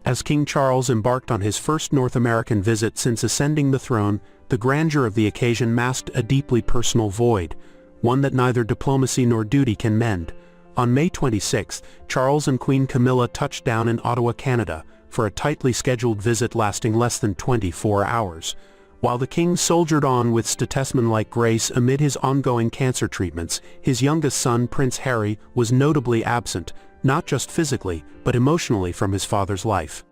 As King Charles embarked on his first North American visit since ascending the throne, the grandeur of the occasion masked a deeply personal void, one that neither diplomacy nor duty can mend. On May 26, Charles and Queen Camilla touched down in Ottawa, Canada, for a tightly scheduled visit lasting less than 24 hours. While the king soldiered on with statesmanlike grace amid his ongoing cancer treatments, his youngest son, Prince Harry, was notably absent, not just physically, but emotionally from his father's life.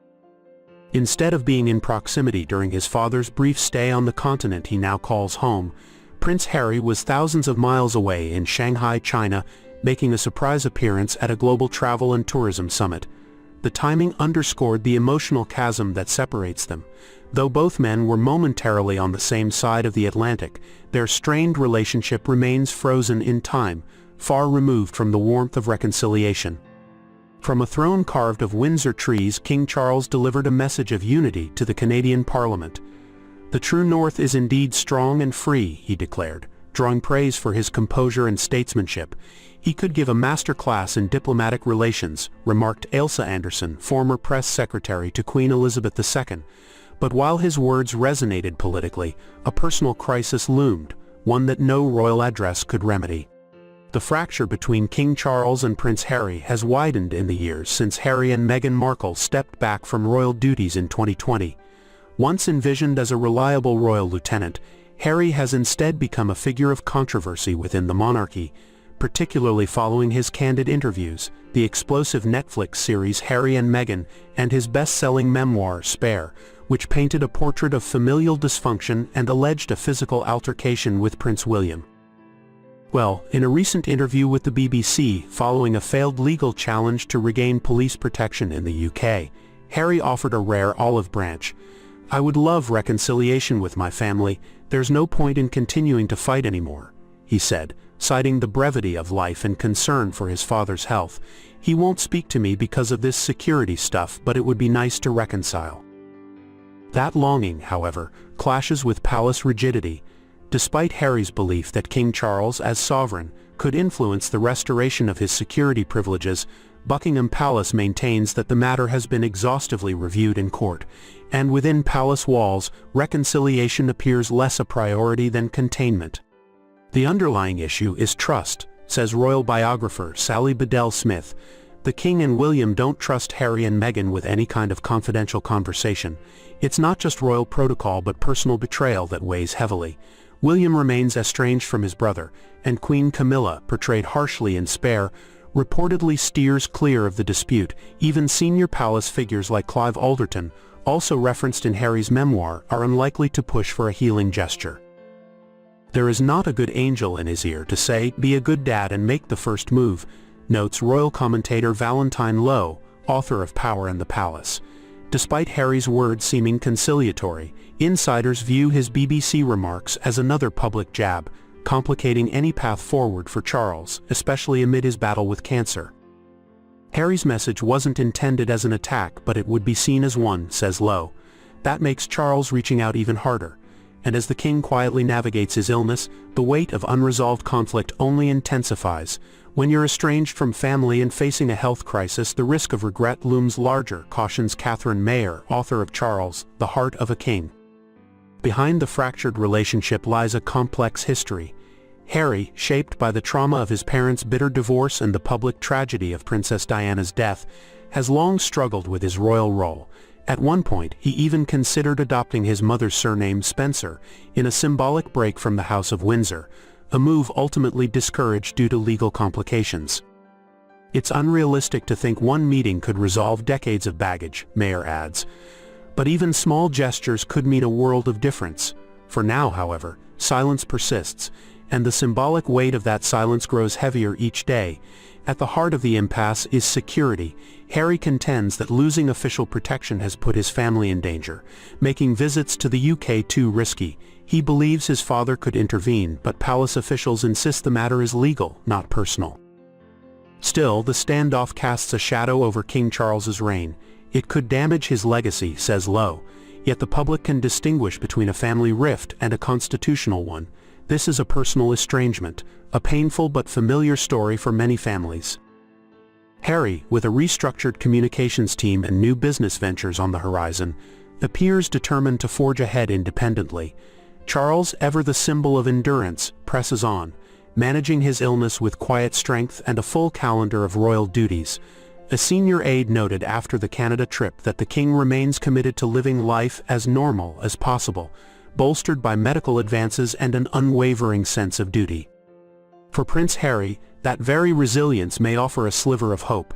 Instead of being in proximity during his father's brief stay on the continent he now calls home, Prince Harry was thousands of miles away in Shanghai, China, making a surprise appearance at a global travel and tourism summit. The timing underscored the emotional chasm that separates them. Though both men were momentarily on the same side of the Atlantic, their strained relationship remains frozen in time, far removed from the warmth of reconciliation. From a throne carved of Windsor trees, King Charles delivered a message of unity to the Canadian Parliament. "The true North is indeed strong and free," he declared, drawing praise for his composure and statesmanship. "He could give a master class in diplomatic relations," remarked Ailsa Anderson, former press secretary to Queen Elizabeth II. But while his words resonated politically, a personal crisis loomed, one that no royal address could remedy. The fracture between King Charles and Prince Harry has widened in the years since Harry and Meghan Markle stepped back from royal duties in 2020. Once envisioned as a reliable royal lieutenant, Harry has instead become a figure of controversy within the monarchy, particularly following his candid interviews, the explosive Netflix series Harry and Meghan, and his best-selling memoir Spare, which painted a portrait of familial dysfunction and alleged a physical altercation with Prince William. Well, in a recent interview with the BBC following a failed legal challenge to regain police protection in the UK, Harry offered a rare olive branch. "I would love reconciliation with my family. There's no point in continuing to fight anymore," he said, citing the brevity of life and concern for his father's health. "He won't speak to me because of this security stuff, but it would be nice to reconcile." That longing, however, clashes with palace rigidity. Despite Harry's belief that King Charles, as sovereign, could influence the restoration of his security privileges, Buckingham Palace maintains that the matter has been exhaustively reviewed in court, and within palace walls, reconciliation appears less a priority than containment. "The underlying issue is trust," says royal biographer Sally Bedell Smith. "The King and William don't trust Harry and Meghan with any kind of confidential conversation. It's not just royal protocol but personal betrayal that weighs heavily. William remains estranged from his brother, and Queen Camilla, portrayed harshly in Spare, reportedly steers clear of the dispute. Even senior palace figures like Clive Alderton, also referenced in Harry's memoir, are unlikely to push for a healing gesture. There is not a good angel in his ear to say, 'Be a good dad and make the first move,'" notes royal commentator Valentine Lowe, author of Power and the Palace. Despite Harry's words seeming conciliatory, insiders view his BBC remarks as another public jab, complicating any path forward for Charles, especially amid his battle with cancer. "Harry's message wasn't intended as an attack, but it would be seen as one," says Lowe. "That makes Charles reaching out even harder." And as the king quietly navigates his illness, the weight of unresolved conflict only intensifies. "When you're estranged from family and facing a health crisis, the risk of regret looms larger," cautions Catherine Mayer, author of Charles, The Heart of a King. Behind the fractured relationship lies a complex history. Harry, shaped by the trauma of his parents' bitter divorce and the public tragedy of Princess Diana's death, has long struggled with his royal role. At one point, he even considered adopting his mother's surname Spencer, in a symbolic break from the House of Windsor, a move ultimately discouraged due to legal complications. "It's unrealistic to think one meeting could resolve decades of baggage," Mayer adds. But even small gestures could mean a world of difference. For now, however, silence persists, and the symbolic weight of that silence grows heavier each day. At the heart of the impasse is security. Harry contends that losing official protection has put his family in danger, making visits to the UK too risky. He believes his father could intervene, but palace officials insist the matter is legal, not personal. Still, the standoff casts a shadow over King Charles's reign. It could damage his legacy, says Lowe, yet the public can distinguish between a family rift and a constitutional one. This is a personal estrangement, a painful but familiar story for many families. Harry, with a restructured communications team and new business ventures on the horizon, appears determined to forge ahead independently. Charles, ever the symbol of endurance, presses on, managing his illness with quiet strength and a full calendar of royal duties. A senior aide noted after the Canada trip that the king remains committed to living life as normal as possible, bolstered by medical advances and an unwavering sense of duty. For Prince Harry, that very resilience may offer a sliver of hope.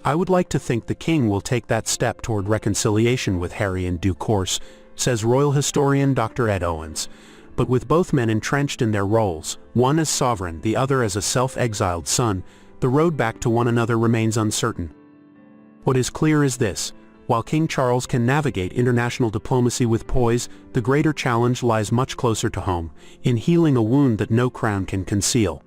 I would like to think the king will take that step toward reconciliation with Harry in due course, says royal historian Dr. Ed Owens. But with both men entrenched in their roles, one as sovereign, the other as a self-exiled son, the road back to one another remains uncertain. What is clear is this: while King Charles can navigate international diplomacy with poise, the greater challenge lies much closer to home, in healing a wound that no crown can conceal.